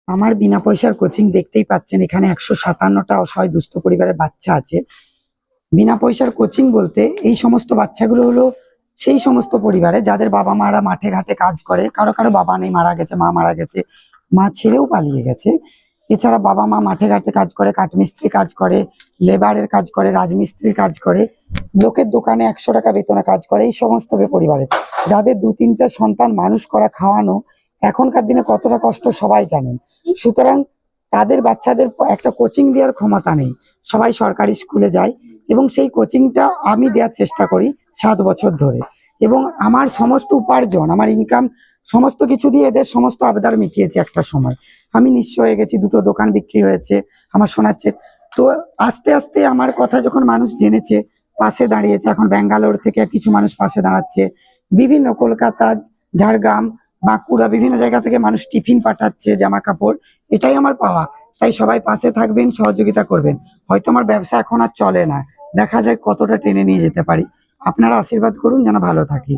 আমার বিনা পয়সার কোচিং দেখতেই পাচ্ছেন, এখানে 157টা অসহায় দুস্থ পরিবারের বাচ্চা আছে। বিনা পয়সার কোচিং বলতে এই সমস্ত বাচ্চাগুলো হলো সেই সমস্ত পরিবারে যাদের বাবা মারা মাঠে ঘাটে কাজ করে, কারো কারো বাবা নেই, মারা গেছে, মা মারা গেছে, মা ছেড়েও পালিয়ে গেছে। এছাড়া বাবা মা মাঠে ঘাটে কাজ করে, কাঠমিস্ত্রি কাজ করে, লেবারের কাজ করে, রাজমিস্ত্রির কাজ করে, লোকের দোকানে 100 টাকা বেতনে কাজ করে। এই সমস্ত পরিবারে যাদের 2-3টে সন্তান মানুষ করা, খাওয়ানো এখনকার দিনে কতটা কষ্ট সবাই জানেন। সুতরাং তাদের বাচ্চাদের একটা কোচিং দেওয়ার ক্ষমতা নেই। সবাই সরকারি স্কুলে যায় এবং সেই কোচিংটা আমি দেওয়ার চেষ্টা করি 7 বছর ধরে। এবং আমার সমস্ত উপার্জন, আমার ইনকাম সমস্ত কিছু দিয়ে এদের সমস্ত আবদার মিটিয়েছি। একটা সময় আমি নিঃস্ব হয়ে গেছি, 2টো দোকান বিক্রি হয়েছে, আমার শোনাচ্ছে। তো আস্তে আস্তে আমার কথা যখন মানুষ জেনেছে, পাশে দাঁড়িয়েছে। এখন ব্যাঙ্গালোর থেকে কিছু মানুষ পাশে দাঁড়াচ্ছে, বিভিন্ন কলকাতা, ঝাড়গ্রাম, বাঁকুড়া, বিভিন্ন জায়গা থেকে মানুষ টিফিন পাঠাচ্ছে, জামা কাপড়। এটাই আমার পাওয়া। তাই সবাই পাশে থাকবেন, সহযোগিতা করবেন। হয়তো আমার ব্যবসা এখন আর চলে না, দেখা যায় কতটা টেনে নিয়ে যেতে পারি। আপনারা আশীর্বাদ করুন যেন ভালো থাকি।